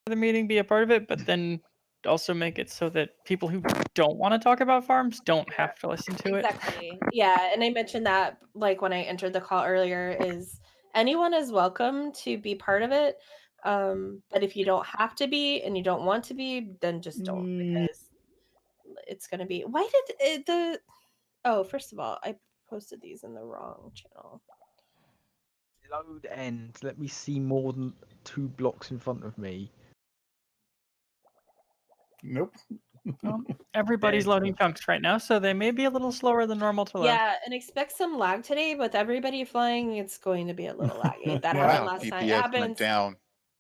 the meeting be a part of it, but then also make it so that people who don't want to talk about farms don't have to listen to it. Exactly. Yeah, and I mentioned that like when I entered the call earlier is anyone is welcome to be part of it. But if you don't have to be and you don't want to be, then just don't because it's going to be why did first of all, I posted these in the wrong channel. Load end. Let me see more than 2 blocks in front of me. Nope. Everybody's loading chunks right now, so they may be a little slower than normal to load. Yeah, and expect some lag today with everybody flying. It's going to be a little laggy. That Wow, happened last time. PPS went down.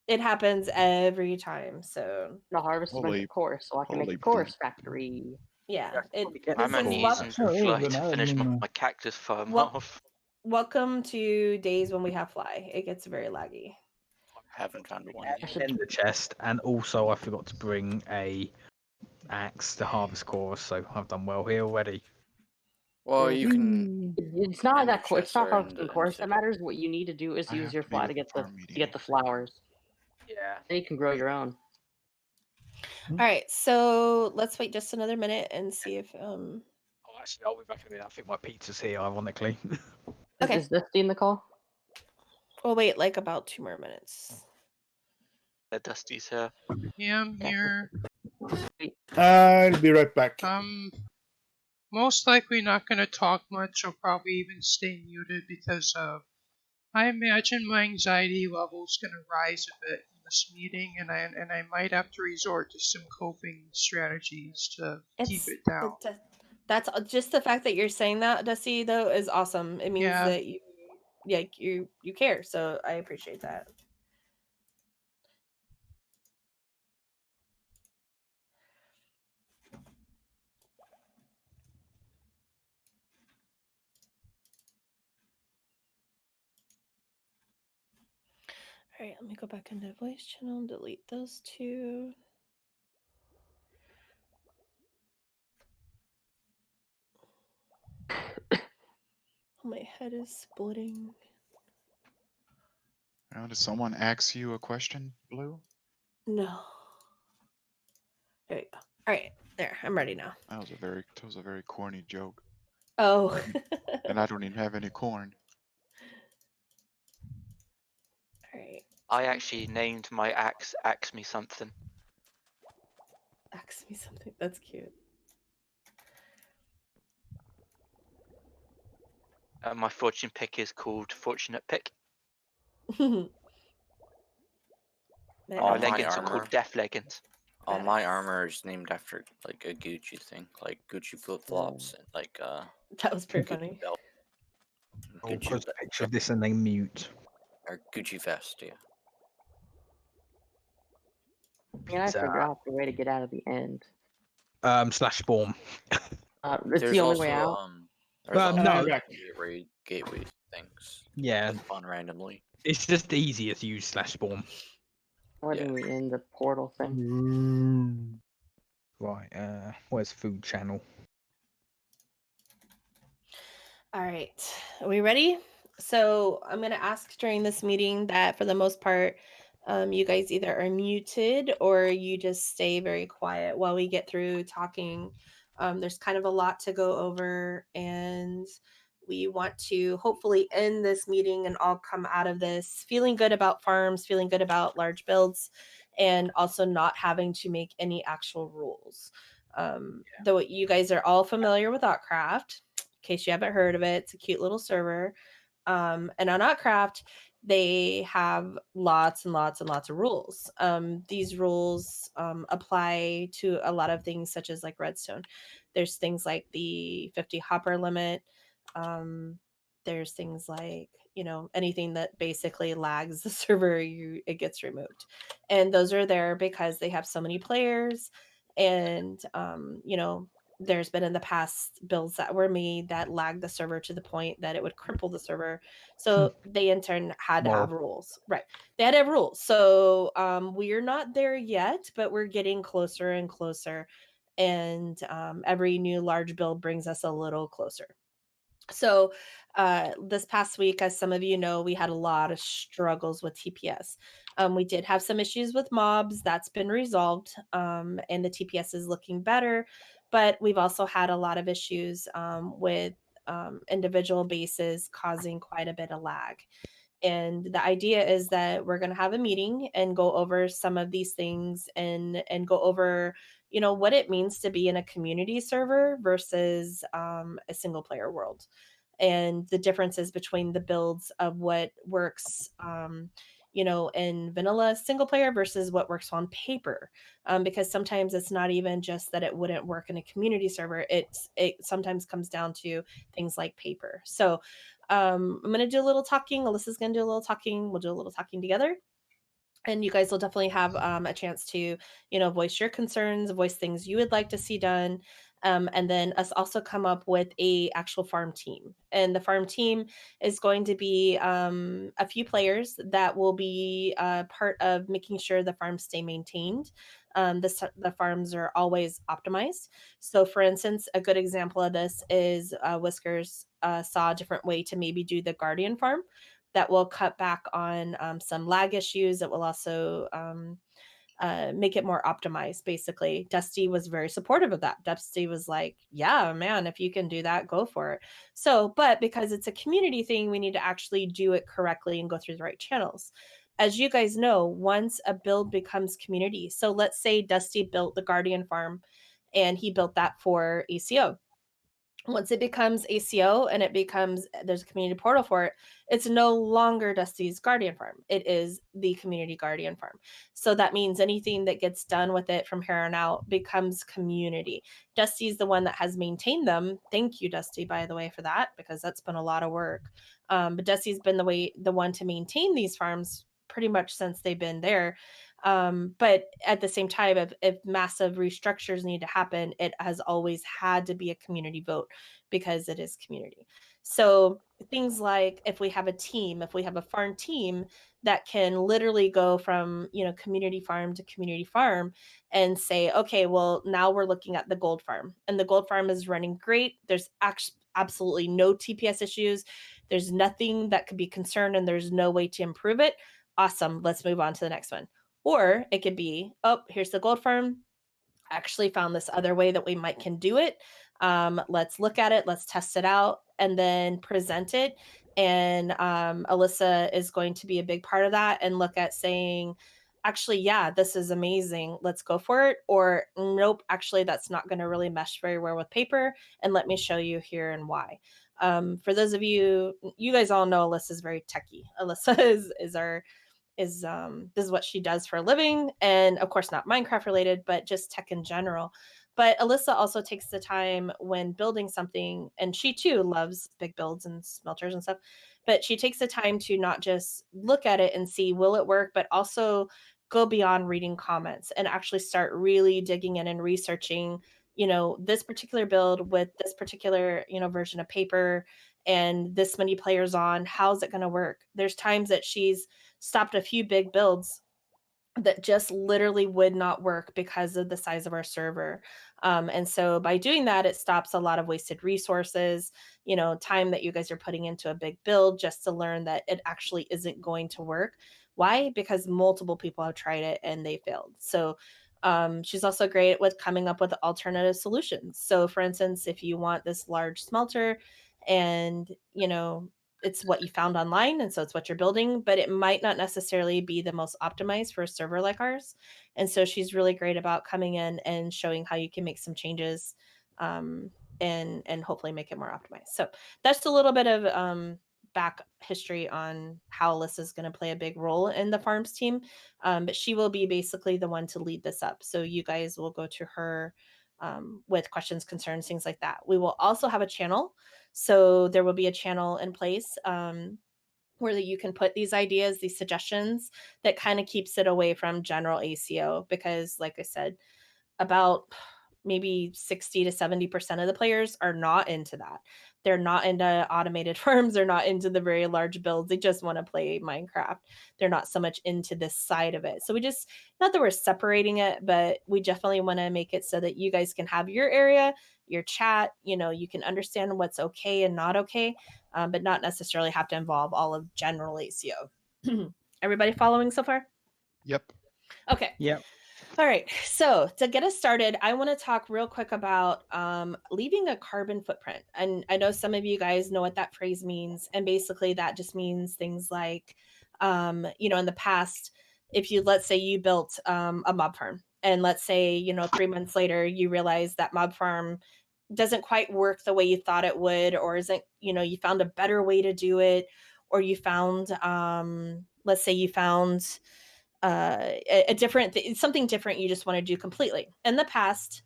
It happens every time. So The harvest went Holy- to course, so I can make holy a course factory. yeah, I'm this is only wel- using some Oh, fly then to I finish mean, my cactus farm Well- off. welcome to days when we have fly. It gets very laggy. Haven't found one yet. In the chest, and also I forgot to bring a axe to harvest chorus, so I've done well here already. Well, you can. It's not And that the course. It's not chests are in harvesting the course. That infinite. matters. What you need to do is I use have your to be fly at to the get the farm meeting. flowers. Yeah. Then you can grow your own. All right, so let's wait just another minute and see if Oh, actually, I'll be back in a minute. I think my pizza's here, ironically. Okay. Is this in the call? we'll wait like about 2 more minutes. Dusty's here. Yeah, I'm here. I'll be right back. Most likely not going to talk much. I'll probably even stay muted because I imagine my anxiety level's going to rise a bit in this meeting, and I might have to resort to some coping strategies to keep it down. That's just the fact that you're saying that, Dusty, though, is awesome. It means that you care, so I appreciate that. All right, let me go back into voice channel and delete those 2. Oh, my head is splitting. Now, did someone ask you a question, Blue? No. There you go. All right, there. I'm ready now. That was a very corny joke, Oh. and I don't even have any corn. All right. I actually named my axe Axe Me Something. Ask me something. That's cute. My fortune pick is called Fortunate Pick. Man, My my leggings are armor. called Death Leggings. All my armor is named after like a Gucci thing, like Gucci flip flops and like that was pretty funny. belt. I'll post a picture of this and then mute. Or Gucci vest, yeah. And I figure out the way to get out of the end. Slash spawn. It's There's the only also, way out. There's also no. gateway things. Yeah. Spawn randomly. It's just easier to use slash spawn. Why didn't we end the portal thing? Right, where's food channel? All right. Are we ready? So I'm going to ask during this meeting that for the most part, you guys either are muted or you just stay very quiet while we get through talking. There's kind of a lot to go over, and we want to hopefully end this meeting and all come out of this feeling good about farms, feeling good about large builds, and also not having to make any actual rules. Though you guys are all familiar with Otcraft, in case you haven't heard of it, it's a cute little server. And on Otcraft, they have lots and lots and lots of rules. These rules apply to a lot of things, such as like Redstone. There's things like the 50 hopper limit. There's things like, anything that basically lags the server, it gets removed. And those are there because they have so many players. And, there's been in the past builds that were made that lagged the server to the point that it would cripple the server. So they in turn had to have rules. Right. They had to have rules. So we're not there yet, but we're getting closer and closer. And every new large build brings us a little closer. So this past week, as some of you know, we had a lot of struggles with TPS. We did have some issues with mobs. That's been resolved, and the TPS is looking better. But we've also had a lot of issues with individual bases causing quite a bit of lag. And the idea is that we're going to have a meeting and go over some of these things and go over, what it means to be in a community server versus a single player world, and the differences between the builds of what works in vanilla single player versus what works on paper, because sometimes it's not even just that it wouldn't work in a community server. It sometimes comes down to things like paper. So I'm going to do a little talking. Alyssa's going to do a little talking. We'll do a little talking together, and you guys will definitely have a chance to voice your concerns, voice things you would like to see done, and then us also come up with a actual farm team. And the farm team is going to be a few players that will be part of making sure the farms stay maintained. The farms are always optimized. So for instance, a good example of this is Whiskers saw a different way to maybe do the guardian farm that will cut back on some lag issues. That will also make it more optimized. Basically, Dusty was very supportive of that. Dusty was like, "Yeah, man, if you can do that, go for it." So, but because it's a community thing, we need to actually do it correctly and go through the right channels. As you guys know, once a build becomes community, so let's say Dusty built the Guardian farm and he built that for ACO. Once it becomes ACO and there's a community portal for it, it's no longer Dusty's Guardian farm. It is the community Guardian farm. So that means anything that gets done with it from here on out becomes community. Dusty's the one that has maintained them. Thank you, Dusty, by the way, for that, because that's been a lot of work. But Dusty's been the one to maintain these farms pretty much since they've been there. But at the same time, if massive restructures need to happen, it has always had to be a community vote because it is community. So things like if we have a farm team that can literally go from community farm to community farm and say, okay, well, now we're looking at the gold farm, and the gold farm is running great. There's absolutely no TPS issues. There's nothing that could be concerned, and there's no way to improve it. Awesome. Let's move on to the next one. Or it could be, oh, here's the gold farm. Actually found this other way that we can do it. Let's look at it. Let's test it out and then present it. And Alyssa is going to be a big part of that and look at saying, actually, yeah, this is amazing. Let's go for it. Or nope, actually, that's not going to really mesh very well with paper. And let me show you here and why. For those of you guys all know Alyssa is very techie. Alyssa is this is what she does for a living, and of course not Minecraft related, but just tech in general. But Alyssa also takes the time when building something, and she too loves big builds and smelters and stuff, but she takes the time to not just look at it and see will it work, but also go beyond reading comments and actually start really digging in and researching this particular build with this particular version of paper and this many players on, how's it going to work. There's times that she's stopped a few big builds that just literally would not work because of the size of our server. And so by doing that, it stops a lot of wasted resources, time that you guys are putting into a big build just to learn that it actually isn't going to work. Why? Because multiple people have tried it and they failed. So she's also great with coming up with alternative solutions. So for instance, if you want this large smelter and, it's what you found online, and so it's what you're building, but it might not necessarily be the most optimized for a server like ours. And so she's really great about coming in and showing how you can make some changes, and hopefully make it more optimized. So that's a little bit of back history on how Alyssa's going to play a big role in the farms team, but she will be basically the one to lead this up. So you guys will go to her with questions, concerns, things like that. We will also have a channel. So there will be a channel in place where you can put these ideas, these suggestions that kind of keeps it away from general ACO, because like I said, about maybe 60 to 70% of the players are not into that. They're not into automated farms. They're not into the very large builds. They just want to play Minecraft. They're not so much into this side of it. So we just, not that we're separating it, but we definitely want to make it so that you guys can have your area, your chat, you can understand what's okay and not okay, but not necessarily have to involve all of general ACO. Everybody following so far? Yep. Okay. Yep. All right. So to get us started, I want to talk real quick about leaving a carbon footprint. And I know some of you guys know what that phrase means. And basically, that just means things like, in the past, if you, let's say you built a mob farm, and let's say, 3 months later, you realize that mob farm doesn't quite work the way you thought it would, or isn't, you found a better way to do it, or you found, let's say you found, a different something different you just want to do completely. In the past,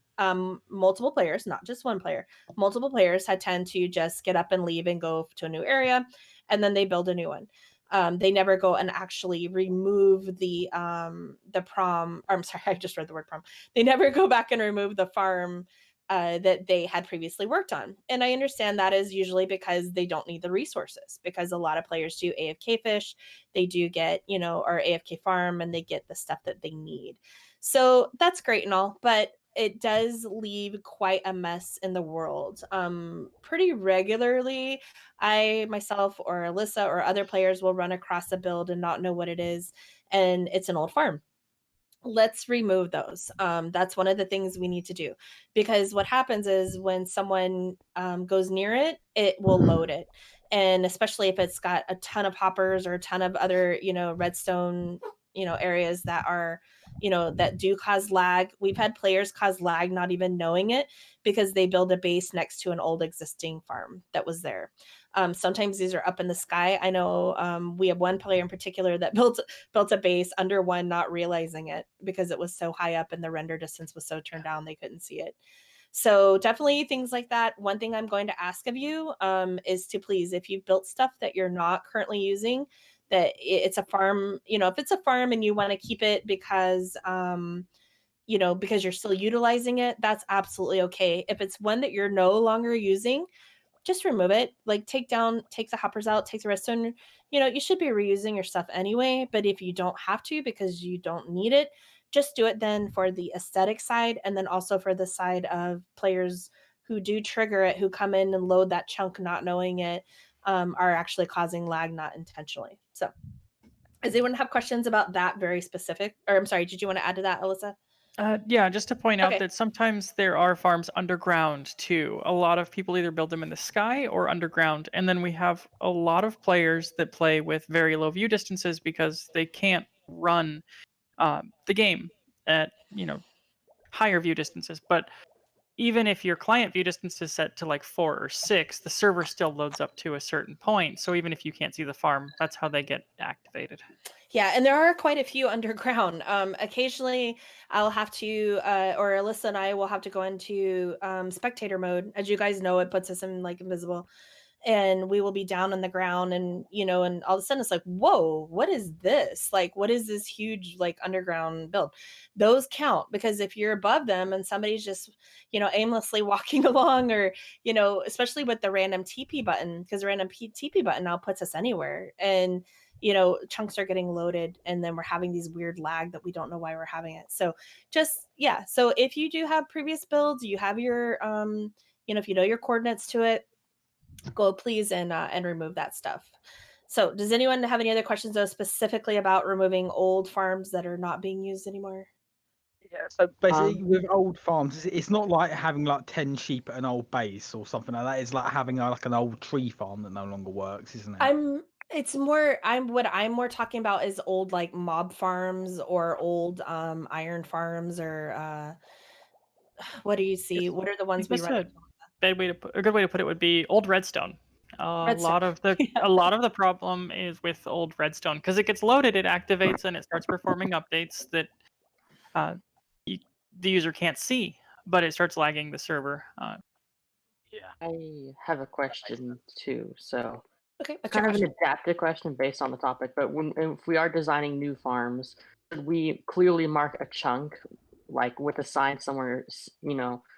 multiple players, not just one player, multiple players had tend to just get up and leave and go to a new area, and then they build a new one. They never go and actually remove the prom. Or I'm sorry, I just read the word prom. They never go back and remove the farm that they had previously worked on. And I understand that is usually because they don't need the resources, because a lot of players do AFK fish, they do get, or AFK farm, and they get the stuff that they need. So that's great and all, but it does leave quite a mess in the world. Pretty regularly, I myself or Alyssa or other players will run across a build and not know what it is, and it's an old farm. Let's remove those. That's one of the things we need to do, because what happens is when someone goes near it, it will load it. And especially if it's got a ton of hoppers or a ton of other, redstone, areas that are, that do cause lag. We've had players cause lag not even knowing it, because they build a base next to an old existing farm that was there. Sometimes these are up in the sky. I know we have one player in particular that built a base under one, not realizing it, because it was so high up and the render distance was so turned down they couldn't see it. So definitely things like that. One thing I'm going to ask of you is to please, if you've built stuff that you're not currently using, that it's a farm, if it's a farm and you want to keep it because because you're still utilizing it, that's absolutely okay. If it's one that you're no longer using, just remove it. Like take the hoppers out, take the redstone. You should be reusing your stuff anyway, but if you don't have to because you don't need it, just do it then for the aesthetic side, and then also for the side of players who do trigger it, who come in and load that chunk not knowing it, are actually causing lag not intentionally. So does anyone have questions about that very specific? Or I'm sorry, did you want to add to that, Alyssa? Yeah, just to point out Okay. that sometimes there are farms underground too. A lot of people either build them in the sky or underground, and then we have a lot of players that play with very low view distances because they can't run the game at higher view distances. But even if your client view distance is set to like 4 or 6, the server still loads up to a certain point. So even if you can't see the farm, that's how they get activated. Yeah, and there are quite a few underground. Occasionally, I'll have to, or Alyssa and I will have to go into spectator mode. As you guys know, it puts us in like invisible, and we will be down on the ground, and and all of a sudden it's like, whoa, what is this? Like, what is this huge like underground build? Those count, because if you're above them and somebody's just aimlessly walking along, or especially with the random TP button, because the random TP button now puts us anywhere, and chunks are getting loaded, and then we're having these weird lag that we don't know why we're having it. So just, yeah, so if you do have previous builds, you have your if you know your coordinates to it, go please and remove that stuff. So does anyone have any other questions though, specifically about removing old farms that are not being used anymore? Yeah, so basically with old farms, it's not like having like 10 sheep at an old base or something like that. It's like having like an old tree farm that no longer works, isn't it? What I'm more talking about is old like mob farms or old iron farms, or what do you see? What are the ones we That's run? a good way to put it would be old redstone. Redstone. A lot of the problem is with old redstone, because it gets loaded, it activates, and it starts performing updates that uh, you, the user can't see, but it starts lagging the server. I have a question too. So Okay, it's what's your kind of question? an adaptive question based on the topic. But if we are designing new farms, should we clearly mark a chunk, like with a sign somewhere,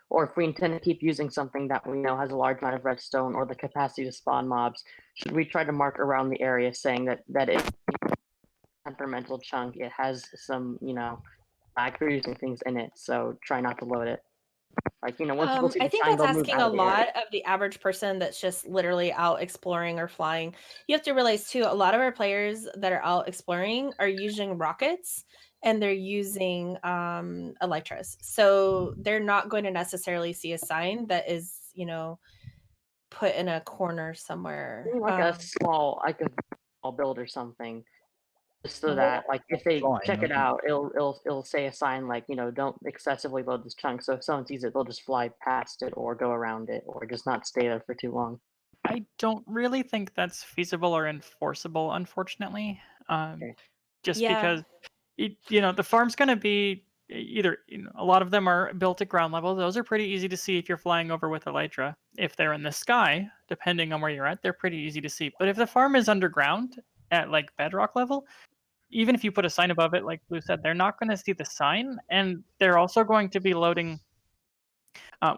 or if we intend to keep using something that we know has a large amount of redstone or the capacity to spawn mobs, should we try to mark around the area saying that it's a temperamental chunk, it has some, lag producing things in it, so try not to load it. Like, when people see I the think sign, that's they'll move asking out a of the area. lot of the average person that's just literally out exploring or flying. You have to realize too, a lot of our players that are out exploring are using rockets, and they're using Elytras. So they're not going to necessarily see a sign that is, put in a corner somewhere. Like a small build or something, just so Mhm. that like if they Flying, check it isn't it? out, it'll say a sign like, don't excessively load this chunk. So if someone sees it, they'll just fly past it or go around it or just not stay there for too long. I don't really think that's feasible or enforceable, unfortunately. Okay. Just Yeah. because the farm's going to be either a lot of them are built at ground level. Those are pretty easy to see if you're flying over with Elytra. If they're in the sky, depending on where you're at, they're pretty easy to see. But if the farm is underground at like bedrock level, even if you put a sign above it, like Blue said, they're not going to see the sign, and they're also going to be loading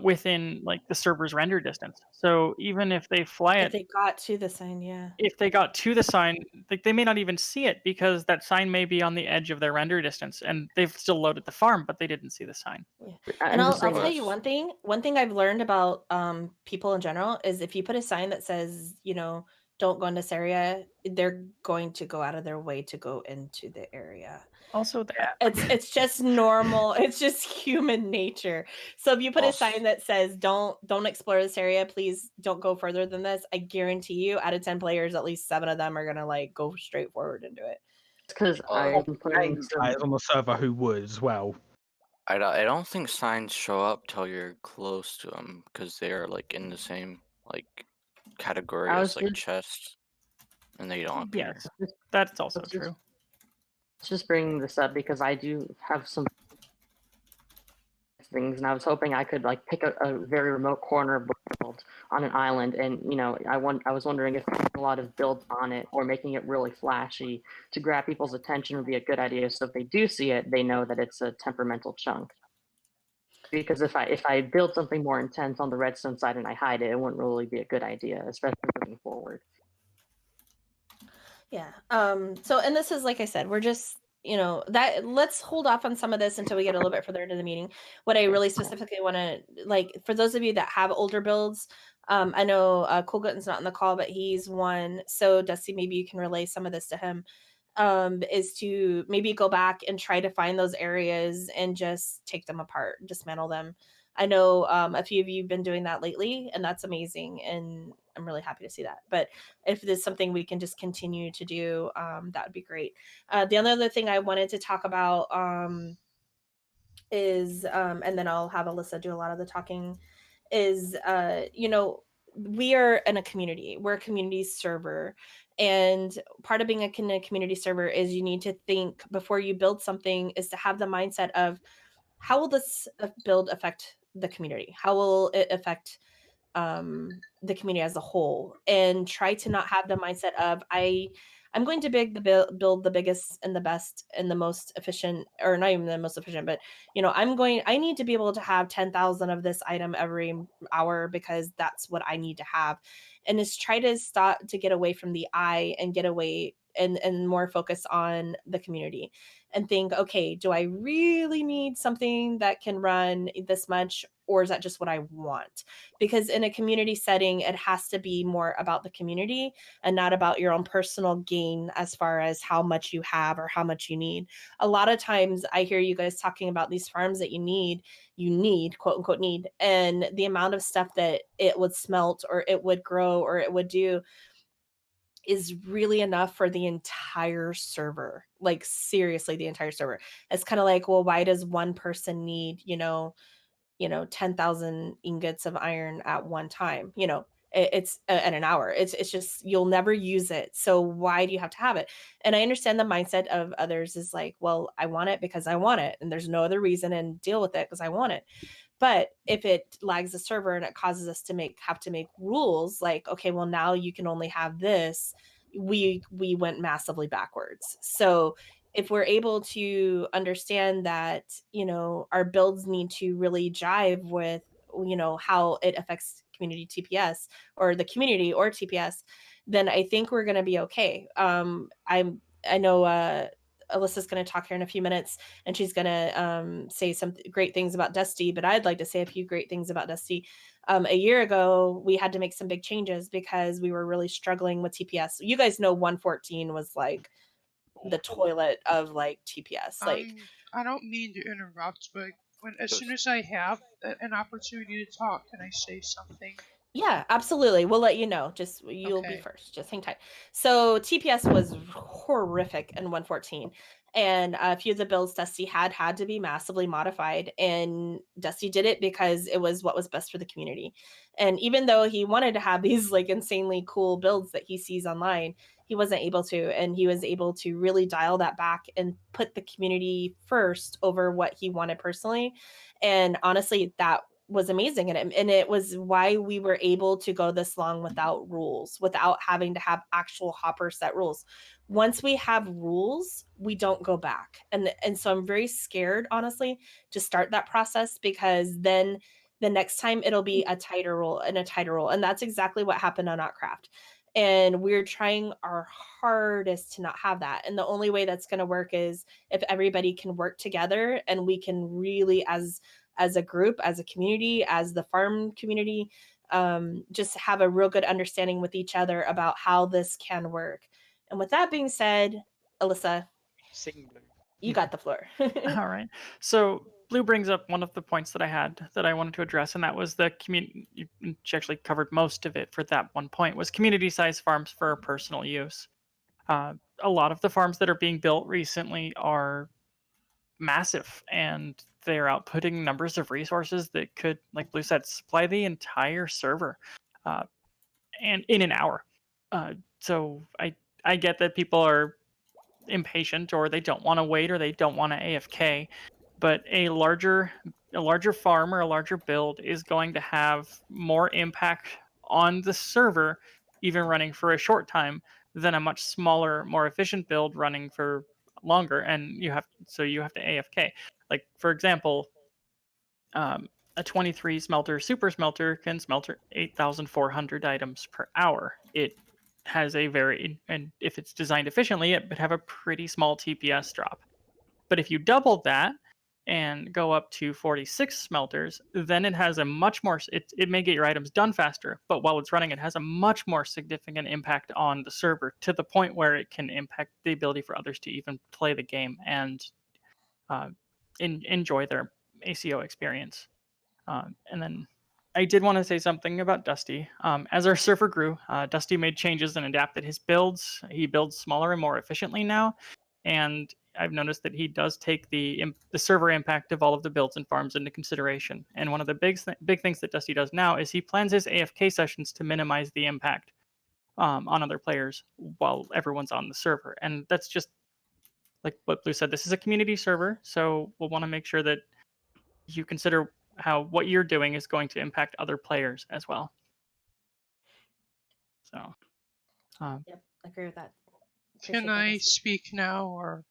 within like the server's render distance. So even if they fly If it, they got to the sign, yeah. if they got to the sign, like they may not even see it because that sign may be on the edge of their render distance, and they've still loaded the farm, but they didn't see the sign. Yeah. I'm And just I'll saying, tell you one thing. One thing I've learned about people in general is if you put a sign that says, don't go in this area, they're going to go out of their way to go into the area. Also, that It's just normal. It's just human nature. So if you put a sign that says don't explore this area, please don't go further than this, I guarantee you out of 10 players, at least 7 of them are going to like go straight forward and do it. because I'm playing some. Players on the server who would as well. I don't think signs show up till you're close to them because they are like in the same like category I as was like just, chests, and they don't appear. yes, that's also let's just- true. let's just bring this up because I do have some things, and I was hoping I could like pick a very remote corner of the world on an island, and I was wondering if a lot of builds on it or making it really flashy to grab people's attention would be a good idea. So if they do see it, they know that it's a temperamental chunk. Because if I build something more intense on the redstone side and I hide it, it wouldn't really be a good idea, especially moving forward. Yeah. So, and this is, like I said, we're just, that let's hold off on some of this until we get a little bit further into the meeting. What I really specifically want to, like, for those of you that have older builds, I know Cool Gutton's not on the call, but he's one. So Dusty, maybe you can relay some of this to him. Is to maybe go back and try to find those areas and just take them apart, dismantle them. I know a few of you have been doing that lately, and that's amazing. And I'm really happy to see that. But if there's something we can just continue to do, that would be great. The other thing I wanted to talk about is, and then I'll have Alyssa do a lot of the talking, is, we are in a community. We're a community server. And part of being a community server is you need to think before you build something is to have the mindset of how will this build affect the community? How will it affect the community as a whole, and try to not have the mindset of I'm going to build the biggest and the best and the most efficient, or not even the most efficient, but I need to be able to have 10,000 of this item every hour because that's what I need to have. And is try to start to get away from the I and get away and more focus on the community and think, okay, do I really need something that can run this much, or is that just what I want? Because in a community setting, it has to be more about the community and not about your own personal gain as far as how much you have or how much you need. A lot of times I hear you guys talking about these farms that you need, quote unquote need, and the amount of stuff that it would smelt or it would grow or it would do is really enough for the entire server. Like seriously, the entire server. It's kind of like, well, why does one person need, 10,000 ingots of iron at one time? It's at an hour. It's just you'll never use it. So why do you have to have it? And I understand the mindset of others is like, well, I want it because I want it, and there's no other reason, and deal with it because I want it. But if it lags the server and it causes us to have to make rules like, okay, well now you can only have this, we went massively backwards. So if we're able to understand that, our builds need to really jive with, how it affects community TPS or the community or TPS, then I think we're going to be okay. I know Alyssa's going to talk here in a few minutes, and she's going to say some great things about Dusty, but I'd like to say a few great things about Dusty. A year ago, we had to make some big changes because we were really struggling with TPS. You guys know 114 was like the toilet of like TPS. Like, I don't mean to interrupt, but as soon as I have an opportunity to talk, can I say something? yeah, absolutely. We'll let you know. Just you'll be Okay. first. Just hang tight. So TPS was horrific in 114, and a few of the builds Dusty had to be massively modified, and Dusty did it because it was what was best for the community. And even though he wanted to have these like insanely cool builds that he sees online, he wasn't able to, and he was able to really dial that back and put the community first over what he wanted personally. And honestly, that was amazing, and it was why we were able to go this long without rules, without having to have actual hopper set rules. Once we have rules, we don't go back, and so I'm very scared, honestly, to start that process, because then the next time it'll be a tighter rule and a tighter rule, and that's exactly what happened on Outcraft. And we're trying our hardest to not have that, and the only way that's going to work is if everybody can work together, and we can really, as a group, as a community, as the farm community, just have a real good understanding with each other about how this can work. And with that being said, Alyssa, Sing Blue. you got the floor. All right. So Blue brings up one of the points that I had that I wanted to address, and that was the community. She actually covered most of it for that one point. Was community-sized farms for personal use. A lot of the farms that are being built recently are massive, and they're outputting numbers of resources that could, like Blue said, supply the entire server, and in an hour. So I get that people are impatient, or they don't want to wait, or they don't want to AFK, but a larger farm or a larger build is going to have more impact on the server, even running for a short time, than a much smaller, more efficient build running for longer. And you have to AFK. Like, for example, a 23 smelter super smelter can smelter 8,400 items per hour. It has and if it's designed efficiently, it would have a pretty small TPS drop. But if you double that and go up to 46 smelters, then it has a much more, it may get your items done faster, but while it's running, it has a much more significant impact on the server, to the point where it can impact the ability for others to even play the game and enjoy their ACO experience. And then I did want to say something about Dusty. As our server grew, Dusty made changes and adapted his builds. He builds smaller and more efficiently now, and I've noticed that he does take the server impact of all of the builds and farms into consideration. And one of the big things that Dusty does now is he plans his AFK sessions to minimize the impact on other players while everyone's on the server. And that's just like what Blue said. This is a community server, so we'll want to make sure that you consider how what you're doing is going to impact other players as well. So, Yep, I agree with that. Can I speak now, or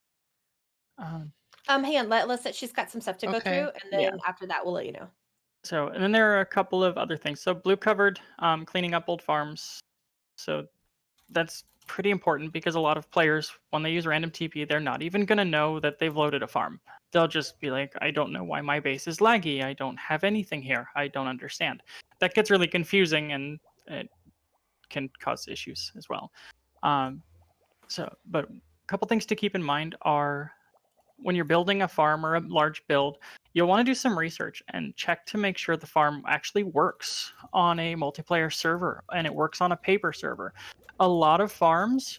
hang on, let's she's got some stuff to go Okay. through, and then after that we'll let you know. So, and then there are a couple of other things. So Blue covered cleaning up old farms. So that's pretty important, because a lot of players, when they use random TP, they're not even going to know that they've loaded a farm. They'll just be like, I don't know why my base is laggy. I don't have anything here. I don't understand. That gets really confusing, and it can cause issues as well. But a couple things to keep in mind are, when you're building a farm or a large build, you'll want to do some research and check to make sure the farm actually works on a multiplayer server and it works on a paper server. A lot of farms,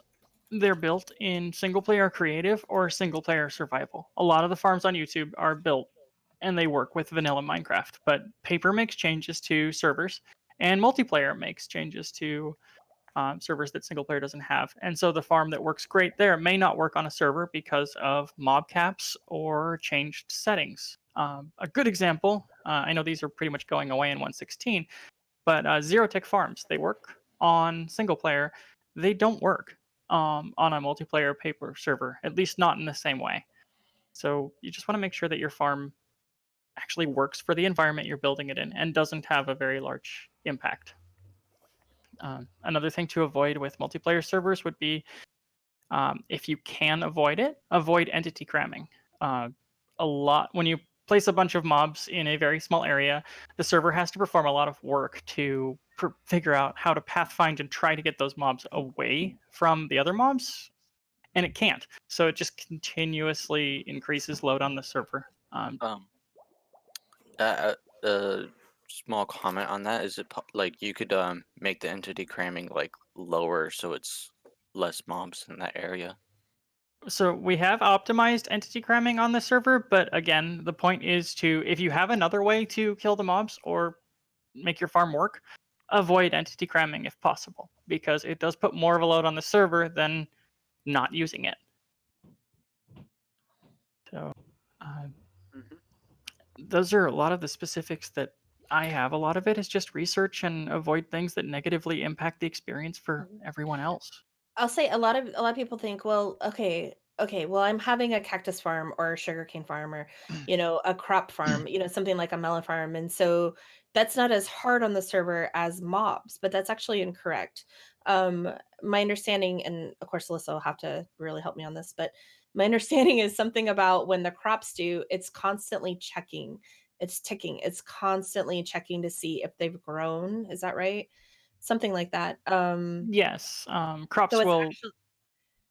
they're built in single player creative or single player survival. A lot of the farms on YouTube are built and they work with vanilla Minecraft, but paper makes changes to servers and multiplayer makes changes to servers that single player doesn't have. And so the farm that works great there may not work on a server because of mob caps or changed settings. A good example, I know these are pretty much going away in 1.16, but zero tick farms, they work on single player. They don't work on a multiplayer paper server, at least not in the same way. So you just want to make sure that your farm actually works for the environment you're building it in and doesn't have a very large impact. Another thing to avoid with multiplayer servers would be, if you can avoid it, avoid entity cramming. When you place a bunch of mobs in a very small area, the server has to perform a lot of work to figure out how to pathfind and try to get those mobs away from the other mobs. and it can't. So it just continuously increases load on the server. A small comment on that is like you could make the entity cramming like lower so it's less mobs in that area. So we have optimized entity cramming on the server, but again, the point is to, if you have another way to kill the mobs or make your farm work, avoid entity cramming if possible, because it does put more of a load on the server than not using it. So those are a lot of the specifics that I have. A lot of it is just research and avoid things that negatively impact the experience for everyone else. I'll say a lot of people think, well, okay, well, I'm having a cactus farm or a sugarcane farm or, a crop farm, something like a melon farm. And so that's not as hard on the server as mobs, but that's actually incorrect. My understanding, and of course, Alyssa will have to really help me on this, but my understanding is something about when the crops do, it's constantly checking. It's ticking. It's constantly checking to see if they've grown. Is that right? Something like that. Yes, So crops it's will. actually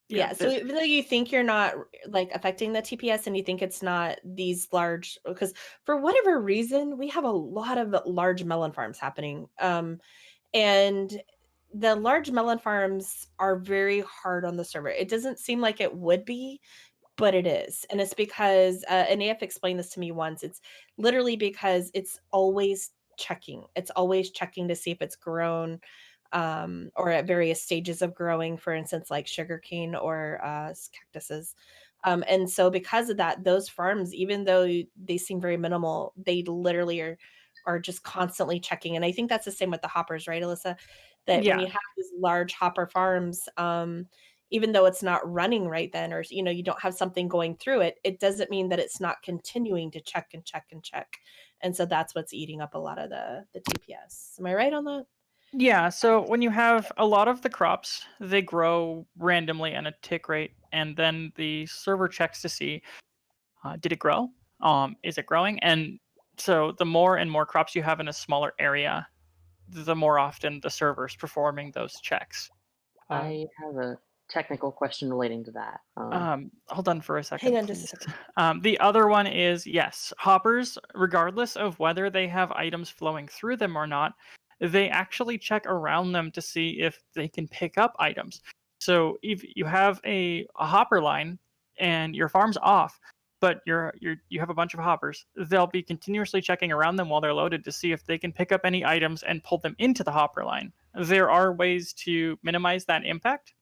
Yeah, yeah, so even though you think you're not like affecting the TPS and you think it's not these large, because for whatever reason, we have a lot of large melon farms happening. And the large melon farms are very hard on the server. It doesn't seem like it would be, but it is. And it's because, and AF explained this to me once. It's literally because it's always checking. It's always checking to see if it's grown, or at various stages of growing, for instance, like sugarcane or cactuses. And so because of that, those farms, even though they seem very minimal, they literally are just constantly checking. And I think that's the same with the hoppers, right, Alyssa? That when Yeah, you have these large hopper farms, even though it's not running right then, or you don't have something going through it, it doesn't mean that it's not continuing to check and check and check. And so that's what's eating up a lot of the TPS. Am I right on that? yeah. So when you have a lot of the crops, they grow randomly at a tick rate, and then the server checks to see, did it grow? Is it growing? And so the more and more crops you have in a smaller area, the more often the server's performing those checks. I have a technical question relating to that. Hold on for a Hang second, on just a please. second. The other one is, yes, hoppers, regardless of whether they have items flowing through them or not, they actually check around them to see if they can pick up items. So if you have a hopper line and your farm's off, but you have a bunch of hoppers, they'll be continuously checking around them while they're loaded to see if they can pick up any items and pull them into the hopper line. There are ways to minimize that impact.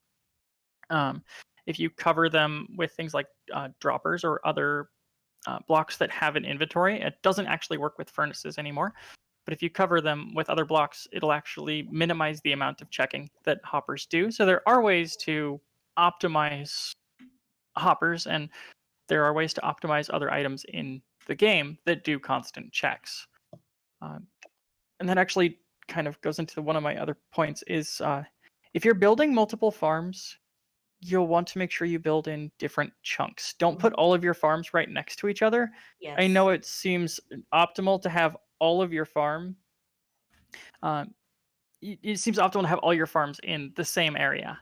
Um, if you cover them with things like droppers or other blocks that have an inventory, it doesn't actually work with furnaces anymore. But if you cover them with other blocks, it'll actually minimize the amount of checking that hoppers do. So there are ways to optimize hoppers, and there are ways to optimize other items in the game that do constant checks. And that actually kind of goes into one of my other points is if you're building multiple farms, you'll want to make sure you build in different chunks. Don't put all of your farms right next to each other. Yes. I know it seems optimal to have all of your farm. It seems optimal to have all your farms in the same area,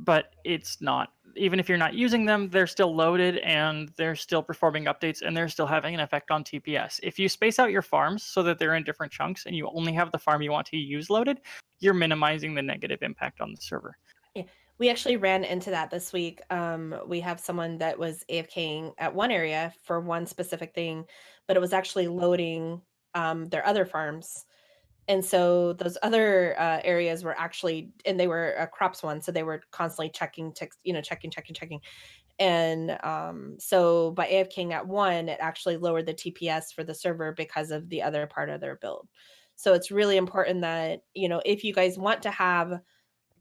but it's not. Even if you're not using them, they're still loaded and they're still performing updates and they're still having an effect on TPS. If you space out your farms so that they're in different chunks and you only have the farm you want to use loaded, you're minimizing the negative impact on the server. Yeah, we actually ran into that this week. We have someone that was AFKing at one area for one specific thing, but it was actually loading their other farms. And so those other areas were actually, and they were a crops one, so they were constantly checking, checking. And so by AFKing at one, it actually lowered the TPS for the server because of the other part of their build. So it's really important that, if you guys want to have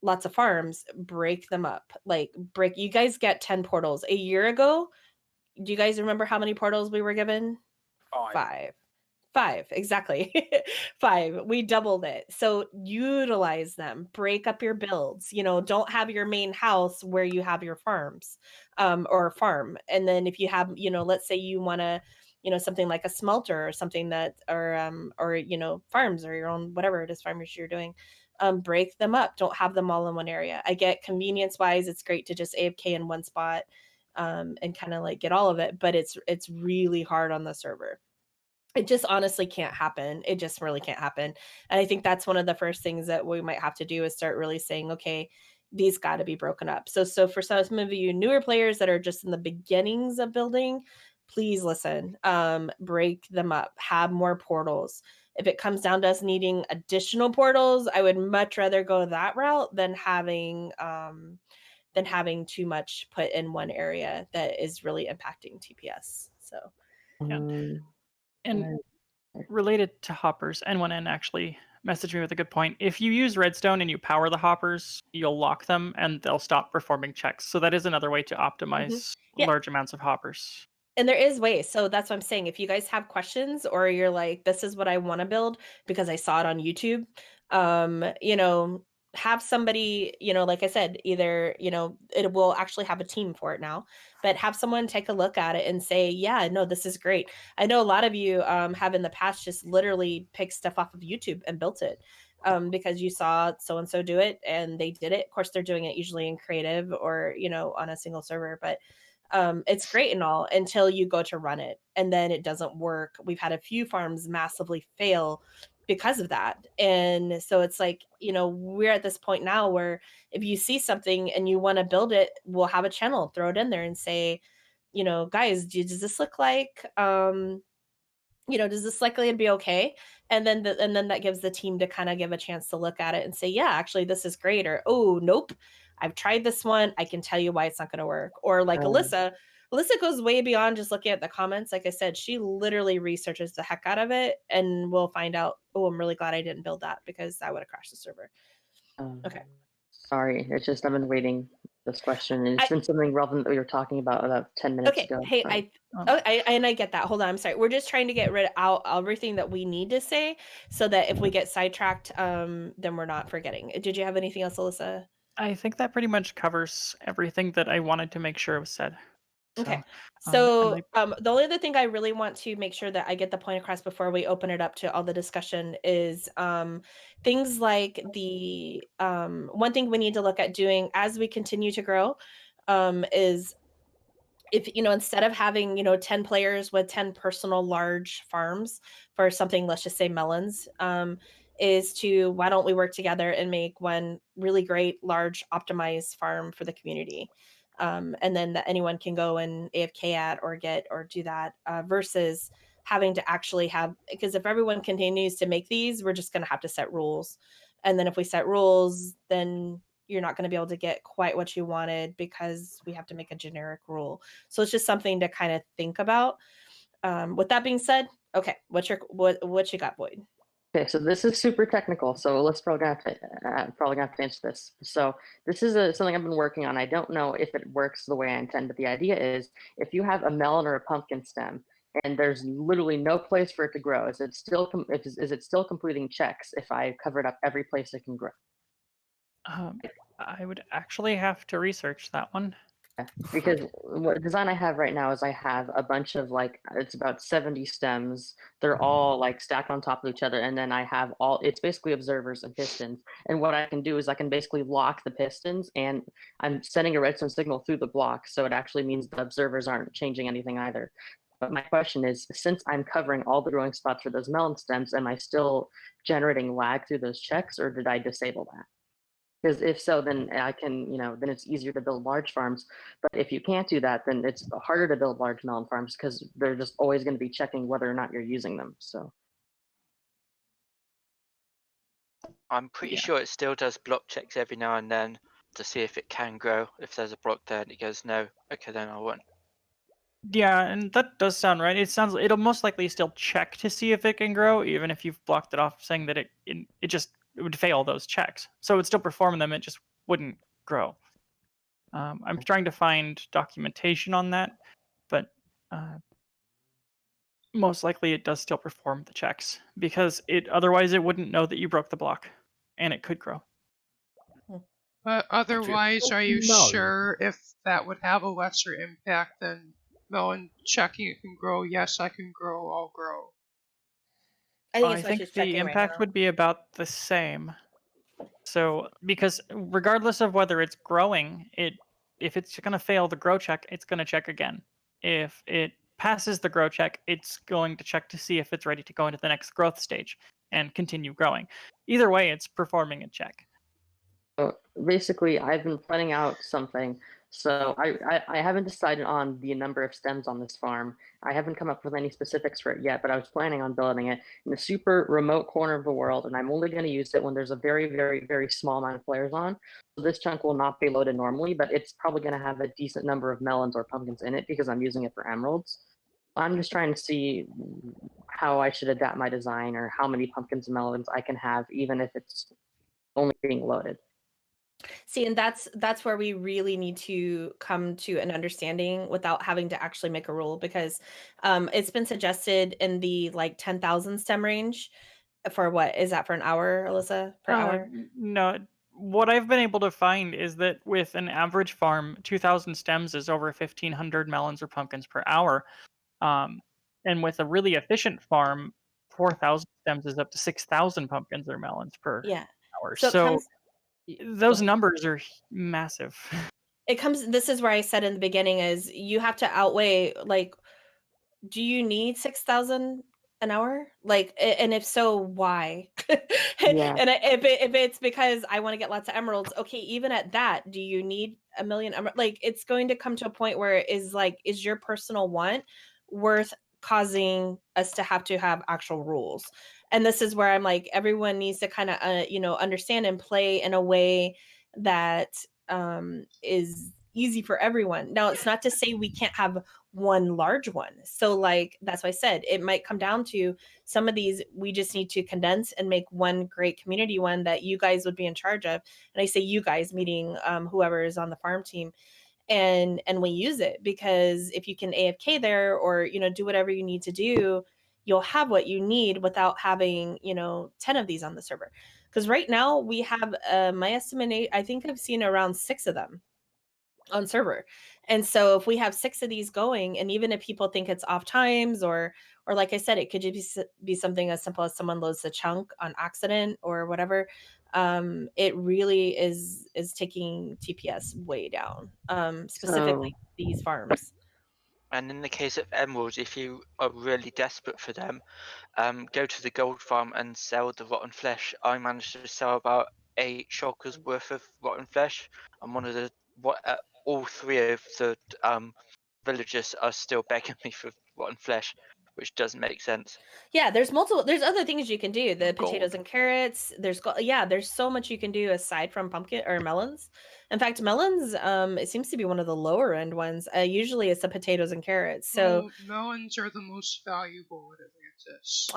lots of farms, break them up. You guys get 10 portals. A year ago, do you guys remember how many portals we were given? 5. 5, exactly. 5. We doubled it. So utilize them. Break up your builds. Don't have your main house where you have your farms, or farm. And then if you have, let's say you want to, something like a smelter or something that, or farms or your own, whatever it is, farmers you're doing. break them up. Don't have them all in one area. I get convenience wise, it's great to just AFK in one spot and kind of like get all of it, but it's really hard on the server. It just honestly can't happen. It just really can't happen. And I think that's one of the first things that we might have to do is start really saying, okay, these got to be broken up. So for some of you newer players that are just in the beginnings of building, please listen. Break them up. Have more portals. If it comes down to us needing additional portals, I would much rather go that route than having too much put in one area that is really impacting TPS. So Yeah. Um, And related to hoppers, N1N actually messaged me with a good point. If you use Redstone and you power the hoppers, you'll lock them and they'll stop performing checks. So that is another way to optimize Yeah. large amounts of hoppers. And there is ways. So that's what I'm saying. If you guys have questions or you're like, this is what I want to build because I saw it on YouTube, have somebody, like I said, either, it will actually have a team for it now, but have someone take a look at it and say, yeah, no, this is great. I know a lot of you have in the past just literally picked stuff off of YouTube and built it. Because you saw so and so do it and they did it. Of course, they're doing it usually in creative or, on a single server, but it's great and all until you go to run it and then it doesn't work. We've had a few farms massively fail because of that. And so it's like, we're at this point now where if you see something and you want to build it, we'll have a channel, throw it in there and say, guys, does this look like does this likely to be okay? And then that gives the team to kind of give a chance to look at it and say, yeah, actually this is great, or oh nope, I've tried this one, I can tell you why it's not going to work. Or like Alyssa goes way beyond just looking at the comments. Like I said, she literally researches the heck out of it and we'll find out, oh, I'm really glad I didn't build that because that would have crashed the server. Okay. Sorry, it's just I've been waiting this question. And it's been something relevant that we were talking about 10 minutes ago. Hey, I get that. Hold on, I'm sorry. We're just trying to get rid of everything that we need to say so that if we get sidetracked, then we're not forgetting. Did you have anything else, Alyssa? I think that pretty much covers everything that I wanted to make sure was said. Okay. So the only other thing I really want to make sure that I get the point across before we open it up to all the discussion is things like the one thing we need to look at doing as we continue to grow is if instead of having 10 players with 10 personal large farms for something, let's just say melons, is to why don't we work together and make one really great large optimized farm for the community, and then that anyone can go and AFK at or get or do that, versus having to actually have, because if everyone continues to make these, we're just going to have to set rules, and then if we set rules, then you're not going to be able to get quite what you wanted because we have to make a generic rule. So it's just something to kind of think about. With that being said, okay, what you got, Boyd? Okay, so this is super technical, so let's probably have to answer this. So this is something I've been working on. I don't know if it works the way I intend, but the idea is if you have a melon or a pumpkin stem and there's literally no place for it to grow, is it still completing checks if I covered up every place it can grow? I would actually have to research that one. Because what design I have right now is I have a bunch of it's about 70 stems. They're all stacked on top of each other, and then I have it's basically observers and pistons. And what I can do is I can basically lock the pistons, and I'm sending a redstone signal through the block, so it actually means the observers aren't changing anything either. But my question is, since I'm covering all the growing spots for those melon stems, am I still generating lag through those checks, or did I disable that? Because if so, then I can, then it's easier to build large farms. But if you can't do that, then it's harder to build large melon farms because they're just always going to be checking whether or not you're using them. So I'm pretty sure it still does block checks every now and then to see if it can grow. If there's a block there and it goes no, okay, then I won't. Yeah, and that does sound right. It'll most likely still check to see if it can grow, even if you've blocked it off, saying that it would fail those checks. So it would still perform them, it just wouldn't grow. I'm trying to find documentation on that, but most likely it does still perform the checks because otherwise it wouldn't know that you broke the block, and it could grow. But otherwise, are you sure if that would have a lesser impact than melon checking it can grow? Yes, I can grow, I'll grow. I think, I think the impact would be about the same. So, because regardless of whether it's growing, if it's going to fail the grow check, it's going to check again. If it passes the grow check, it's going to check to see if it's ready to go into the next growth stage and continue growing. Either way, it's performing a check. So basically, I've been planning out something. So I haven't decided on the number of stems on this farm. I haven't come up with any specifics for it yet, but I was planning on building it in a super remote corner of the world, and I'm only going to use it when there's a very, very, very small amount of players on. So this chunk will not be loaded normally, but it's probably going to have a decent number of melons or pumpkins in it because I'm using it for emeralds. I'm just trying to see how I should adapt my design or how many pumpkins and melons I can have, even if it's only being loaded. See, and that's where we really need to come to an understanding without having to actually make a rule, because it's been suggested in the like 10,000 stem range for what is that for an hour, Alyssa, per hour? No, what I've been able to find is that with an average farm, 2,000 stems is over 1,500 melons or pumpkins per hour. And with a really efficient farm, 4,000 stems is up to 6,000 pumpkins or melons per Yeah. hour. So it So comes those numbers are massive. this is where I said in the beginning is you have to outweigh, like, do you need 6,000 an hour? Like, and if so, why? Yeah. And if it's because I want to get lots of emeralds, okay, even at that, do you need a million emeralds? Like, it's going to come to a point where it is like, is your personal want worth causing us to have actual rules? And this is where I'm like, everyone needs to kind of, understand and play in a way that is easy for everyone. Now, it's not to say we can't have one large one. So like that's why I said it might come down to some of these we just need to condense and make one great community one that you guys would be in charge of. And I say you guys, meaning whoever is on the farm team, and we use it, because if you can AFK there or do whatever you need to do, you'll have what you need without having 10 of these on the server. Because right now we have my estimate, I think I've seen around 6 of them on server. And so if we have 6 of these going, and even if people think it's off times, or like I said, it could just be something as simple as someone loads the chunk on accident or whatever, it really is taking TPS way down, specifically So these farms. And in the case of emeralds, if you are really desperate for them, go to the gold farm and sell the rotten flesh. I managed to sell about 8 shulkers worth of rotten flesh. I'm one of the all 3 of the villagers are still begging me for rotten flesh, which doesn't make sense. Yeah, there's other things you can do. The potatoes Gold. and carrots. There's so much you can do aside from pumpkin or melons. In fact, melons, it seems to be one of the lower end ones. Usually it's the potatoes and carrots. So, melons are the most valuable in Atlantis.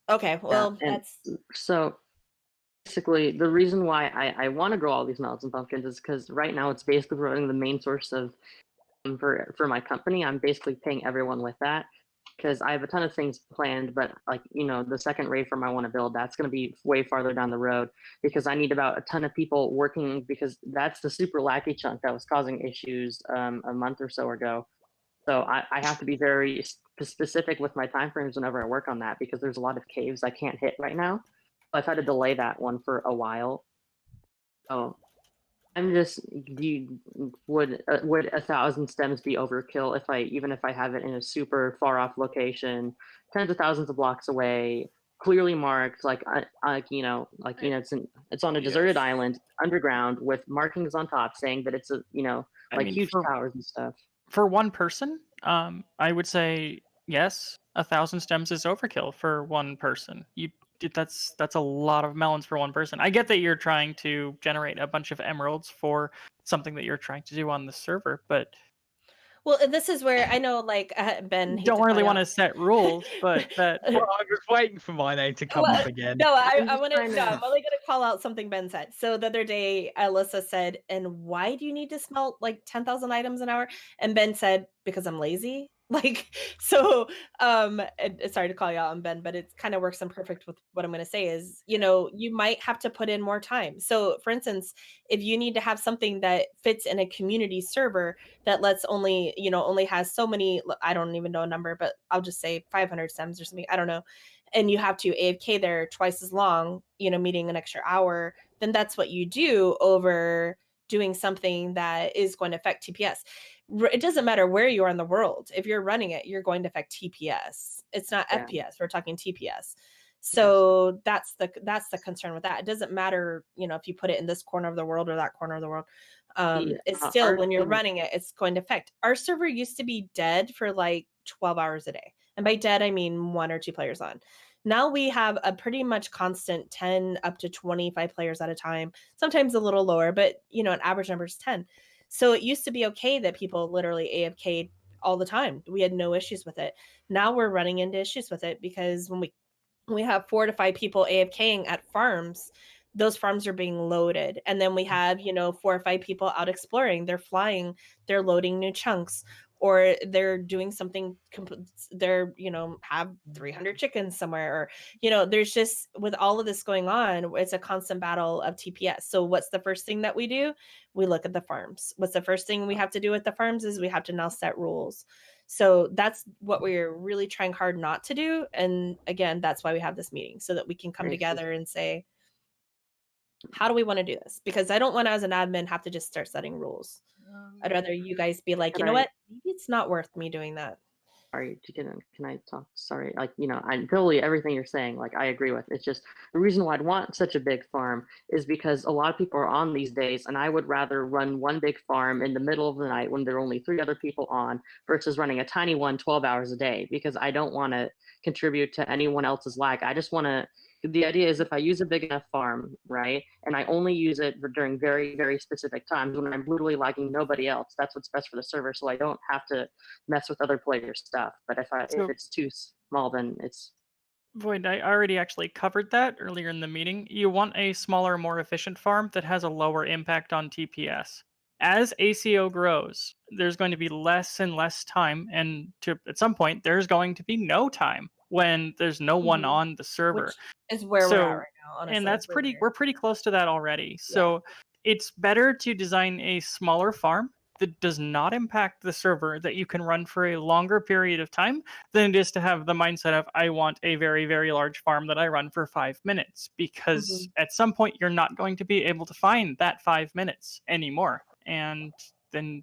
okay, well, and that's so basically the reason why I want to grow all these melons and pumpkins is because right now it's basically running the main source of for my company. I'm basically paying everyone with that because I have a ton of things planned, but like the second raid farm I want to build, that's going to be way farther down the road because I need about a ton of people working, because that's the super lackey chunk that was causing issues a month or so ago. So I have to be very specific with my timeframes whenever I work on that, because there's a lot of caves I can't hit right now. I've had to delay that one for a while. So I'm just, would 1,000 stems be overkill even if I have it in a super far off location, tens of thousands of blocks away, clearly marked, it's on a deserted island underground with markings on top saying that it's huge towers and stuff. For one person, I would say yes. 1,000 stems is overkill for one person. That's a lot of melons for one person. I get that you're trying to generate a bunch of emeralds for something that you're trying to do on the server, but well, and this is where I know, like, Ben, hate don't to call really you want out. to set rules. But that Well, I was waiting for my name to come Well, up again. no, I I'm just want to. trying No, to- I'm only going to call out something Ben said. So the other day, Alyssa said, "And why do you need to smelt like 10,000 items an hour?" And Ben said, "Because I'm lazy." Like, so, sorry to call you out on Ben, but it kind of works in perfect with what I'm going to say is, you might have to put in more time. So, for instance, if you need to have something that fits in a community server that lets only has so many, I don't even know a number, but I'll just say 500 stems or something. I don't know, and you have to AFK there twice as long, meeting an extra hour then that's what you do over doing something that is going to affect TPS. It doesn't matter where you are in the world. If you're running it, you're going to affect TPS. It's not Yeah. FPS. We're talking TPS. So that's the concern with that. It doesn't matter, if you put it in this corner of the world or that corner of the world. It's still, when you're running it, it's going to affect. Our server used to be dead for like 12 hours a day. And by dead, I mean 1 or 2 players on. Now we have a pretty much constant 10 up to 25 players at a time, sometimes a little lower, but an average number is 10. So it used to be okay that people literally AFK'd all the time. We had no issues with it. Now we're running into issues with it because when we have 4 to 5 people AFKing at farms, those farms are being loaded. And then we have, 4 or 5 people out exploring. They're flying, they're loading new chunks, or they're doing something, they're, have 300 chickens somewhere, or, there's just, with all of this going on, it's a constant battle of TPS. So what's the first thing that we do? We look at the farms. What's the first thing we have to do with the farms is we have to now set rules. So that's what we're really trying hard not to do. And again, that's why we have this meeting, so that we can come together and say, how do we want to do this? Because I don't want to, as an admin, have to just start setting rules. I'd rather you guys be like, what? Maybe it's not worth me doing that. Sorry, can I talk? Sorry, I totally, everything you're saying, like, I agree with. It's just the reason why I'd want such a big farm is because a lot of people are on these days, and I would rather run one big farm in the middle of the night when there are only 3 other people on versus running a tiny one 12 hours a day, because I don't want to contribute to anyone else's lag. I just want to. The idea is if I use a big enough farm, right, and I only use it during very, very specific times when I'm literally lagging nobody else, that's what's best for the server, so I don't have to mess with other players' stuff. But if it's too small, then it's Void, I already actually covered that earlier in the meeting. You want a smaller, more efficient farm that has a lower impact on TPS. As ACO grows, there's going to be less and less time, and at some point, there's going to be no time when there's no one on the server. Which is where we're at right now, honestly. And that's we're pretty close to that already. So it's better to design a smaller farm that does not impact the server, that you can run for a longer period of time, than it is to have the mindset of, I want a very, very large farm that I run for 5 minutes, because at some point you're not going to be able to find that 5 minutes anymore. And then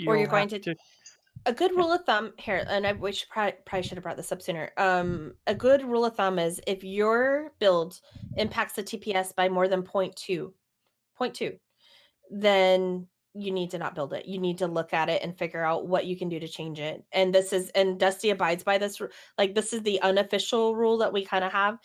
or you're you'll going have to a good rule of thumb here, and I wish probably should have brought this up sooner. A good rule of thumb is if your build impacts the TPS by more than 0.2, then you need to not build it. You need to look at it and figure out what you can do to change it. And Dusty abides by this. Like, this is the unofficial rule that we kind of have.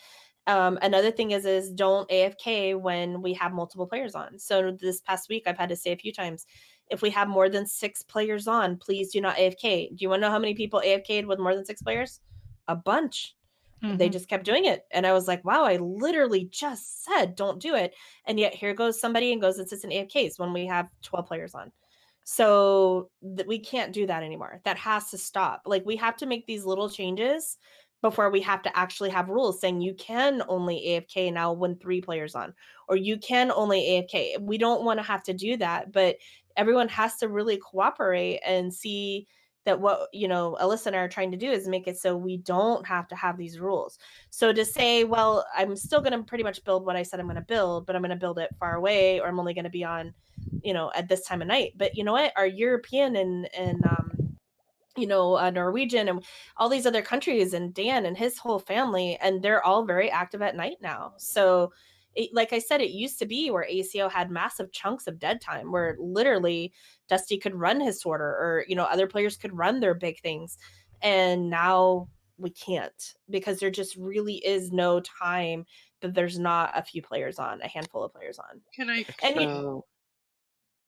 Another thing is don't AFK when we have multiple players on. So this past week, I've had to say a few times, if we have more than 6 players on, please do not AFK. Do you want to know how many people AFK'd with more than 6 players? A bunch. They just kept doing it. And I was like, wow, I literally just said don't do it. And yet here goes somebody and goes and sits in AFKs when we have 12 players on. So we can't do that anymore. That has to stop. Like, we have to make these little changes before we have to actually have rules saying you can only AFK now when 3 players on, or you can only AFK. We don't want to have to do that, but everyone has to really cooperate and see that what Alyssa and I are trying to do is make it so we don't have to have these rules. So to say, well, I'm still going to pretty much build what I said I'm going to build, but I'm going to build it far away, or I'm only going to be on at this time of night. But you know what, our European and Norwegian and all these other countries, and Dan and his whole family, and they're all very active at night now. So like I said, it used to be where ACO had massive chunks of dead time where literally Dusty could run his sorter, or other players could run their big things, and now we can't, because there just really is no time that there's not a few players on, a handful of players on. Can I?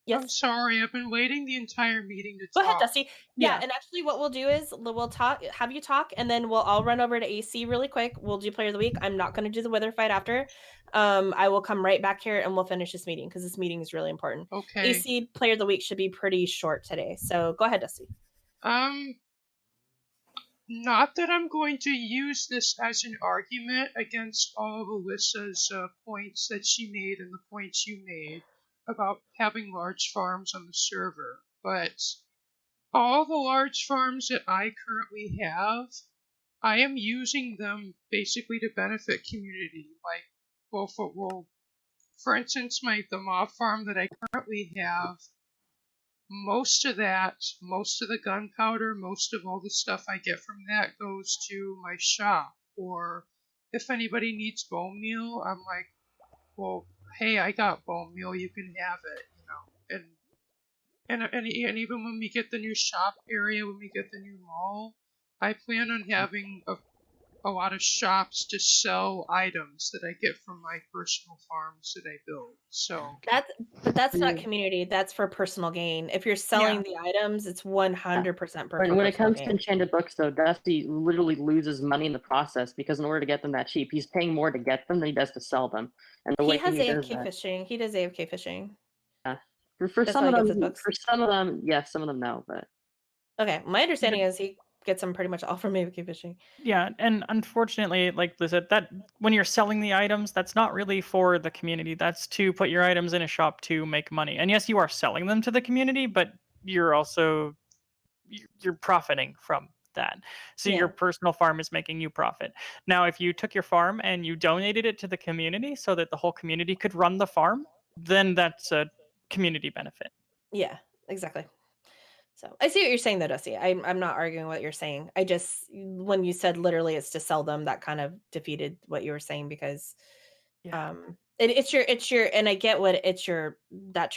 Yes. I'm sorry, I've been waiting the entire meeting to Go talk. ahead, Dusty. Yeah, and actually what we'll do is we'll have you talk, and then we'll all run over to AC really quick. We'll do player of the week. I'm not going to do the weather fight after. I will come right back here and we'll finish this meeting, because this meeting is really important. Okay. AC player of the week should be pretty short today. So go ahead, Dusty. Not that I'm going to use this as an argument against all of Alyssa's points that she made and the points you made about having large farms on the server, but all the large farms that I currently have, I am using them basically to benefit community. Like, well, for instance, the mob farm that I currently have, most of the gunpowder, most of all the stuff I get from that goes to my shop. Or if anybody needs bone meal, I'm like, well, hey, I got bone meal, you can have it, you know. And even when we get the new shop area, when we get the new mall, I plan on having a lot of shops to sell items that I get from my personal farms that I build. So That's not community. That's for personal gain. If you're selling the items, it's 100% for When it personal comes to gain. enchanted books, though, Dusty literally loses money in the process because in order to get them that cheap, he's paying more to get them than he does to sell them. And the He way has he does AFK that, fishing. He does AFK fishing. yeah. For That's some how of he gets his them, books. yes, some of them no, but Okay, my understanding is he gets them pretty much all from AFK fishing. Yeah, and unfortunately, like Liz said, that when you're selling the items, that's not really for the community. That's to put your items in a shop to make money. And yes, you are selling them to the community, but you're also you're profiting from that. So your Yeah. personal farm is making you profit. Now, if you took your farm and you donated it to the community so that the whole community could run the farm, then that's a community benefit. Yeah, exactly. So I see what you're saying though, Dusty. I'm not arguing what you're saying. I just when you said literally it's to sell them, that kind of defeated what you were saying because Yeah. it's your and I get what that's your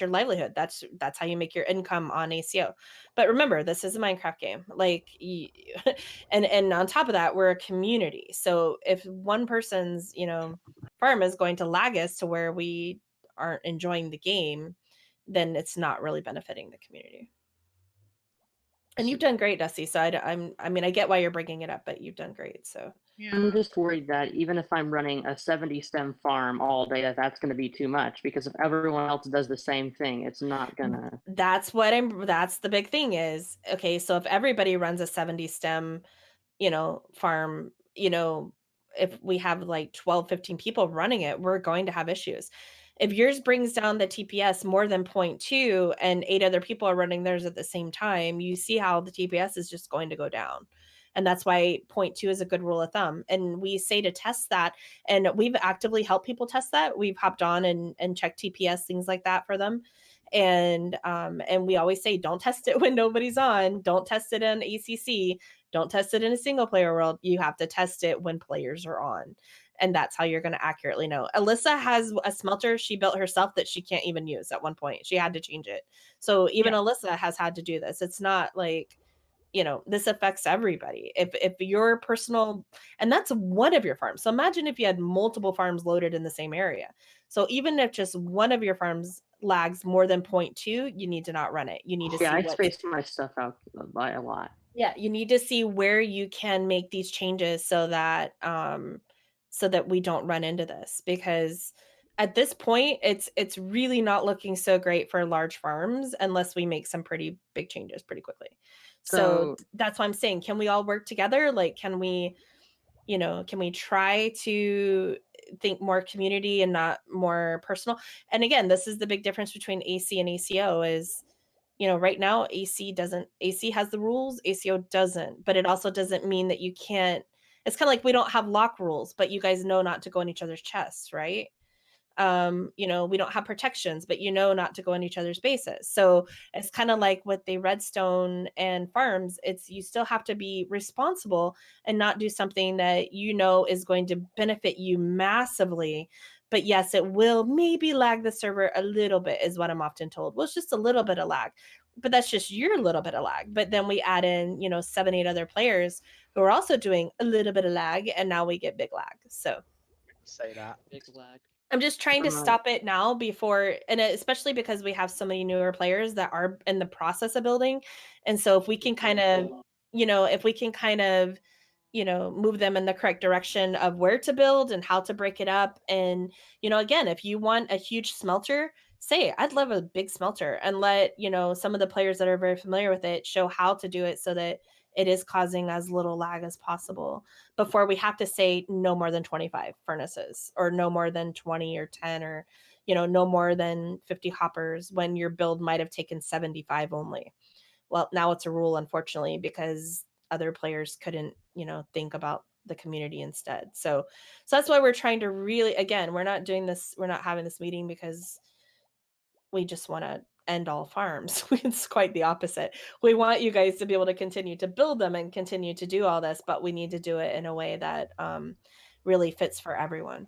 livelihood. That's how you make your income on ACO. But remember, this is a Minecraft game. Like and on top of that, we're a community. So if one person's, farm is going to lag us to where we aren't enjoying the game, then it's not really benefiting the community. And you've done great, Dusty. So I mean, I get why you're bringing it up, but you've done great. So I'm just worried that even if I'm running a 70 stem farm all day, that's going to be too much because if everyone else does the same thing, it's not gonna. that's the big thing is, okay, so if everybody runs a 70 stem, farm, if we have like 12, 15 people running it, we're going to have issues. If yours brings down the TPS more than 0.2 and 8 other people are running theirs at the same time, you see how the TPS is just going to go down. And that's why 0.2 is a good rule of thumb. And we say to test that. And we've actively helped people test that. We've hopped on and checked TPS, things like that for them. And we always say, don't test it when nobody's on. Don't test it in ACC. Don't test it in a single player world. You have to test it when players are on. And that's how you're going to accurately know. Alyssa has a smelter she built herself that she can't even use at one point. She had to change it. So even Alyssa has had to do this. It's not like, this affects everybody. If your personal, and that's one of your farms. So imagine if you had multiple farms loaded in the same area. So even if just one of your farms lags more than 0.2, you need to not run it. You need to see I what spaced my stuff out by a lot. Yeah, you need to see where you can make these changes so that we don't run into this, because at this point it's really not looking so great for large farms unless we make some pretty big changes pretty quickly. So that's why I'm saying, can we all work together? Like, can we try to think more community and not more personal? And again, this is the big difference between AC and ACO is, right now AC has the rules, ACO doesn't, but it also doesn't mean that you can't. It's kind of like we don't have lock rules, but you guys know not to go in each other's chests, right? We don't have protections, but not to go in each other's bases. So it's kind of like with the redstone and farms, it's you still have to be responsible and not do something that is going to benefit you massively. But yes, it will maybe lag the server a little bit, is what I'm often told. Well, it's just a little bit of lag, but that's just your little bit of lag. But then we add in 7, 8 other players who are also doing a little bit of lag, and now we get big lag. So say that. Big lag. I'm just trying to stop it now before, and especially because we have so many newer players that are in the process of building. And so if we can kind of, move them in the correct direction of where to build and how to break it up. And, again, if you want a huge smelter, say, I'd love a big smelter, and let, some of the players that are very familiar with it show how to do it so that it is causing as little lag as possible before we have to say no more than 25 furnaces, or no more than 20 or 10, or, no more than 50 hoppers when your build might have taken 75 only. Well, now it's a rule, unfortunately, because other players couldn't, think about the community instead. So that's why we're trying to really, again, we're not having this meeting because we just want to end all farms. It's quite the opposite. We want you guys to be able to continue to build them and continue to do all this, but we need to do it in a way that really fits for everyone.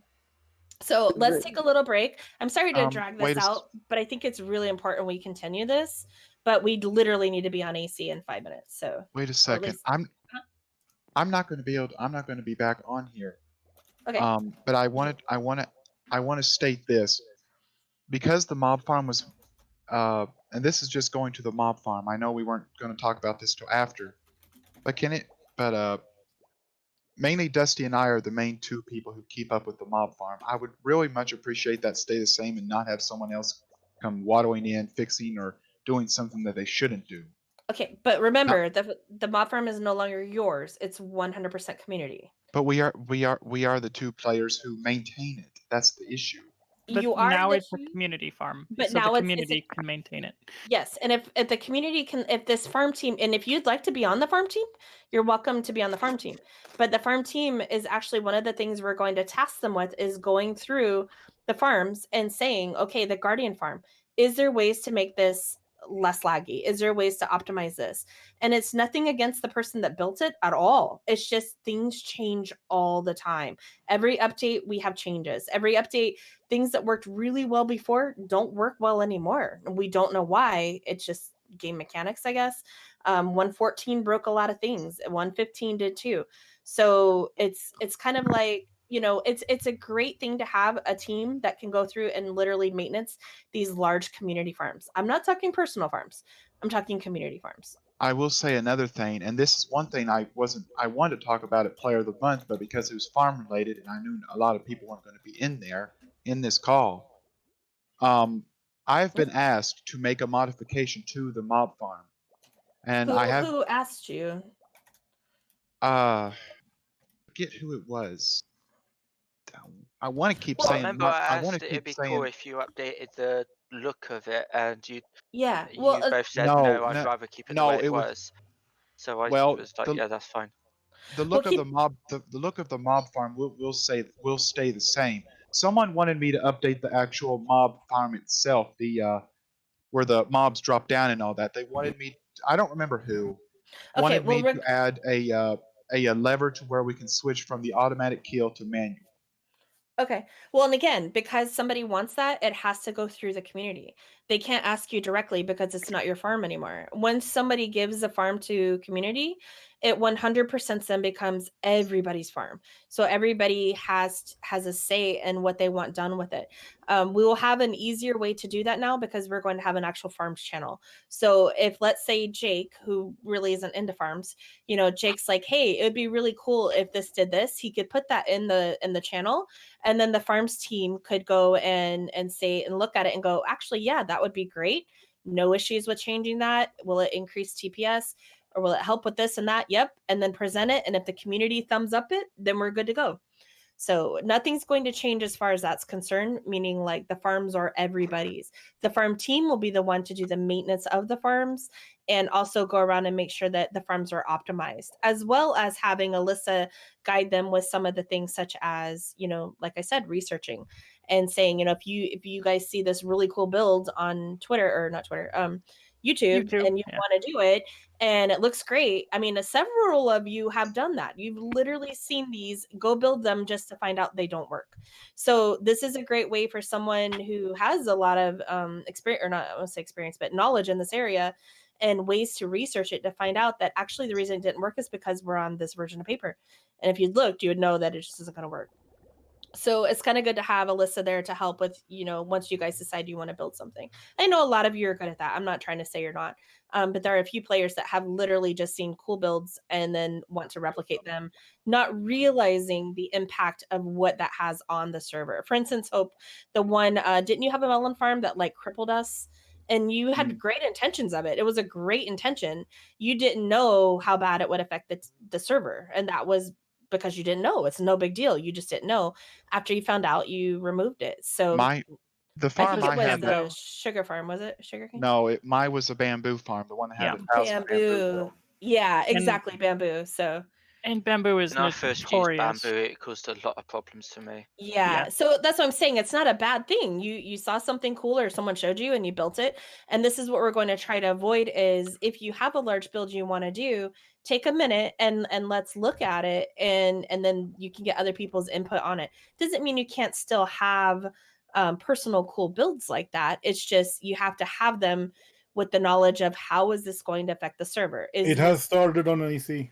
So let's take a little break. I'm sorry to drag this out, but I think it's really important we continue this. But we literally need to be on AC in 5 minutes. So wait a second. I'm not going to be able. I'm not going to be back on here. Okay. But I want to state this because the mob farm was, and this is just going to the mob farm. I know we weren't going to talk about this till after, but mainly Dusty and I are the main two people who keep up with the mob farm. I would really much appreciate that stay the same and not have someone else come waddling in, fixing or doing something that they shouldn't do. Okay, but remember, the mob farm is no longer yours. It's 100% community. But we are the two players who maintain it. That's the issue. But You are now the it's a community farm, but so now the it's community can maintain it. Yes, and if the community can, if this farm team, and if you'd like to be on the farm team, you're welcome to be on the farm team. But the farm team is actually one of the things we're going to task them with is going through the farms and saying, okay, the Guardian farm, is there ways to make this less laggy? Is there ways to optimize this? And it's nothing against the person that built it at all. It's just things change all the time. Every update, we have changes. Every update, things that worked really well before don't work well anymore. We don't know why. It's just game mechanics, I guess. 114 broke a lot of things. 115 did too. So it's kind of like, you know, it's a great thing to have a team that can go through and literally maintenance these large community farms. I'm not talking personal farms. I'm talking community farms. I will say another thing, and this is one thing I wanted to talk about at Player of the Month, but because it was farm related and I knew a lot of people weren't going to be in this call, I've been asked to make a modification to the mob farm. And who asked you? Forget who it was. I want to keep Well, saying. remember, I asked it'd be cool if you updated the look of it, and you both said no. I'd rather keep it the way it was. So I was like, yeah, that's fine. The look of the mob, the look of the mob farm will stay the same. Someone wanted me to update the actual mob farm itself, the where the mobs drop down and all that. They wanted me. I don't remember who. Wanted me to add a lever to where we can switch from the automatic kill to manual. Okay. Well, and again, because somebody wants that, it has to go through the community. They can't ask you directly because it's not your farm anymore. Once somebody gives a farm to community, it 100% then becomes everybody's farm. So everybody has a say in what they want done with it. We will have an easier way to do that now because we're going to have an actual farms channel. So if, let's say, Jake, who really isn't into farms, you know, Jake's like, hey, it would be really cool if this did this. He could put that in the channel, and then the farms team could go and say and look at it and go, actually, yeah, that would be great. No issues with changing that. Will it increase TPS or will it help with this and that? Yep. And then present it. And if the community thumbs up it, then we're good to go. So nothing's going to change as far as that's concerned, meaning like the farms are everybody's. The farm team will be the one to do the maintenance of the farms and also go around and make sure that the farms are optimized, as well as having Alyssa guide them with some of the things such as, you know, like I said, researching and saying, you know, if you guys see this really cool build on Twitter or not Twitter, YouTube and you want to do it and it looks great. I mean, several of you have done that. You've literally seen these, go build them just to find out they don't work. So this is a great way for someone who has a lot of experience, or not, I won't say experience, but knowledge in this area and ways to research it to find out that actually the reason it didn't work is because we're on this version of paper. And if you'd looked, you would know that it just isn't going to work. So it's kind of good to have Alyssa there to help with, you know, once you guys decide you want to build something. I know a lot of you are good at that. I'm not trying to say you're not. But there are a few players that have literally just seen cool builds and then want to replicate them, not realizing the impact of what that has on the server. For instance, Hope, the one, didn't you have a melon farm that like crippled us? And you had great intentions of it. It was a great intention. You didn't know how bad it would affect the server. And that was because you didn't know. It's no big deal. You just didn't know. After you found out, you removed it. So the farm I had the sugar farm, was it? Sugar cane? No, mine was a bamboo farm. The one that had 1,000 bamboo. Yeah, exactly, bamboo. So And bamboo is When I first used notorious. bamboo, it caused a lot of problems to me. Yeah. So that's what I'm saying. It's not a bad thing. You saw something cool or someone showed you and you built it. And this is what we're going to try to avoid is if you have a large build you want to do, take a minute and let's look at it and then you can get other people's input on it. Doesn't mean you can't still have personal cool builds like that. It's just you have to have them with the knowledge of how is this going to affect the server. It has started on AC.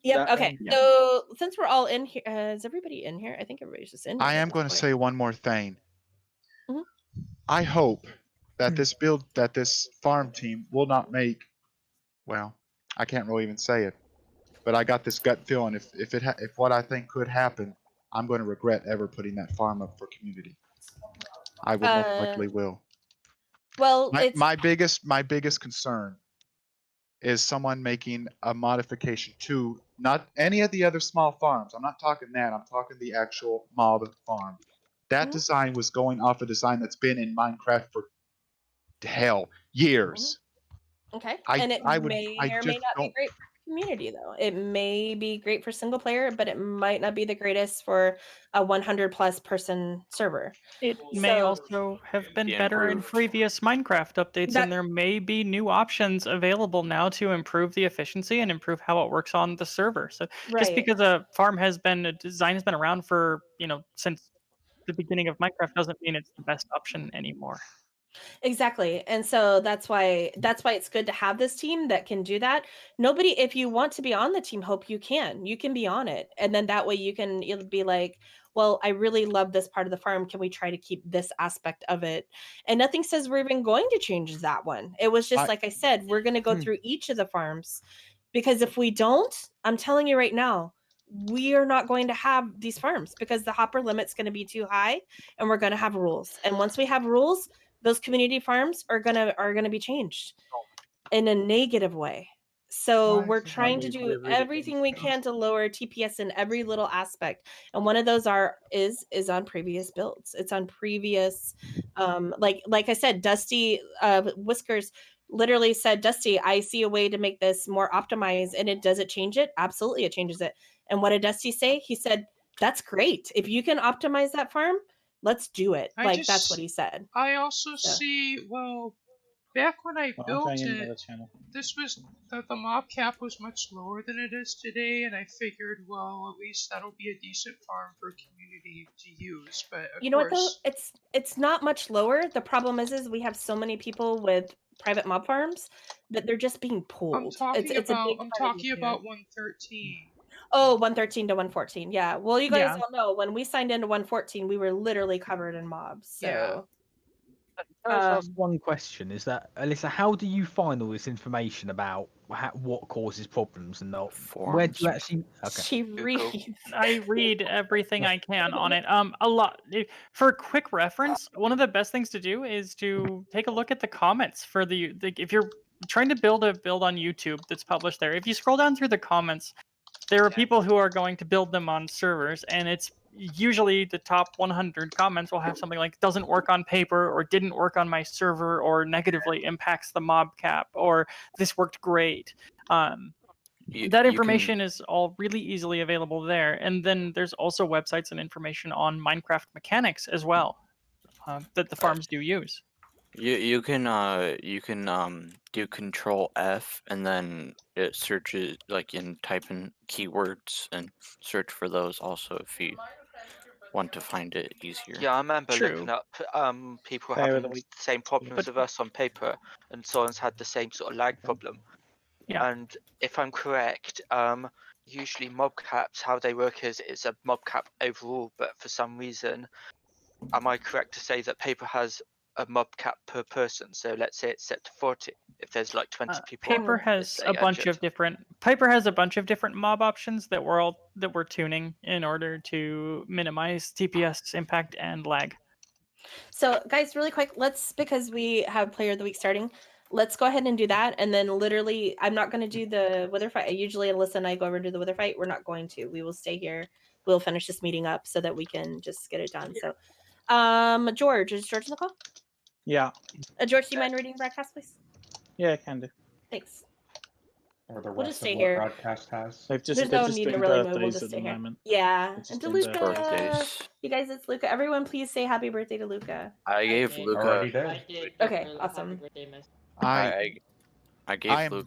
Yep. Okay. yeah. So since we're all in here, is everybody in here? I think everybody's just in here. I am at going to this say one more thing. Mhm. I hope that this farm team will not make. Well, I can't really even say it, but I got this gut feeling if what I think could happen, I'm going to regret ever putting that farm up for community. I will most likely will. Well, My biggest concern is someone making a modification to not any of the other small farms. I'm not talking that. I'm talking the actual mob farm. That Mhm. design was going off a design that's been in Minecraft for hell years. Okay. I And it I would may I or may just not be don't. great for community though. It may be great for single player, but it might not be the greatest for a 100 plus person server. It may also have been Be better in improved. previous Minecraft updates, That- and there may be new options available now to improve the efficiency and improve how it works on the server. So just Right. because a design has been around for, since the beginning of Minecraft doesn't mean it's the best option anymore. Exactly. And so that's why it's good to have this team that can do that. Nobody if you want to be on the team hope you can. You can be on it. And then that way it'll be like, well, I really love this part of the farm. Can we try to keep this aspect of it? And nothing says we're even going to change that one. It was just like I said, we're going to go through each of the farms because if we don't, I'm telling you right now, we are not going to have these farms because the hopper limit's going to be too high and we're going to have rules. And once we have rules, those community farms are gonna be changed in a negative way. So we're trying to do everything we can to lower TPS in every little aspect. And one of those is on previous builds. It's on previous like I said, Dusty Whiskers literally said, Dusty, I see a way to make this more optimized. And does it change it? Absolutely it changes it. And what did Dusty say? He said, that's great. If you can optimize that farm, let's do it. That's what he said. I also So. see, well, back when I built it, this was the mob cap was much lower than it is today, and I figured, well, at least that'll be a decent farm for community to use. But of You know what though? course, It's not much lower. The problem is we have so many people with private mob farms that they're just being pulled. It's a big I'm part of the talking issue. about 113. Oh, 113 to 114. Yeah. Well, you guys Yeah. all know when we signed into 114, we were literally covered in mobs. So Yeah. Can I just ask one question? Is that Alyssa? How do you find all this information about what causes problems and not? Where do you Forums. actually? Okay. she Google. reads. I read everything I can on it. A lot. For quick reference, one of the best things to do is to take a look at the comments for the if you're trying to build a build on YouTube that's published there. If you scroll down through the comments, there are people who are going to build them on servers, and it's usually the top 100 comments will have something like doesn't work on paper or didn't work on my server or negatively impacts the mob cap or this worked great. That You can information is all really easily available there. And then there's also websites and information on Minecraft mechanics as well that the farms do use. you can do Control F and then it searches like type in keywords and search for those also if you want to find it easier. Yeah, I remember True. looking up people Fair having that the same problems with us on paper, and someone's had the same sort of lag problem. Yeah. And if I'm correct, usually mob caps, how they work is it's a mob cap overall, but for some reason, am I correct to say that paper has a mob cap per person? So let's say it's set to 40. If there's like 20 people, Paper on, has say a bunch 100. of different mob options that we're tuning in order to minimize TPS impact and lag. So, guys, really quick, because we have Player of the Week starting, let's go ahead and do that. And then, literally, I'm not going to do the wither fight. Usually, Alyssa and I go over and do the wither fight. We're not going to. We will stay here. We'll finish this meeting up so that we can just get it done. So, George, is George in the call? Yeah. George, do you mind reading broadcast, please? Yeah, can do. Thanks. or the We'll rest just of stay what here. broadcast has. There's no need to really move. We'll just stay here. Yeah. It's And just to in the- Luca. Birthdays. You guys, it's Luca. Everyone, please say happy birthday to Luca. I gave Luca. Already did. Okay, awesome. I I gave I'm Luca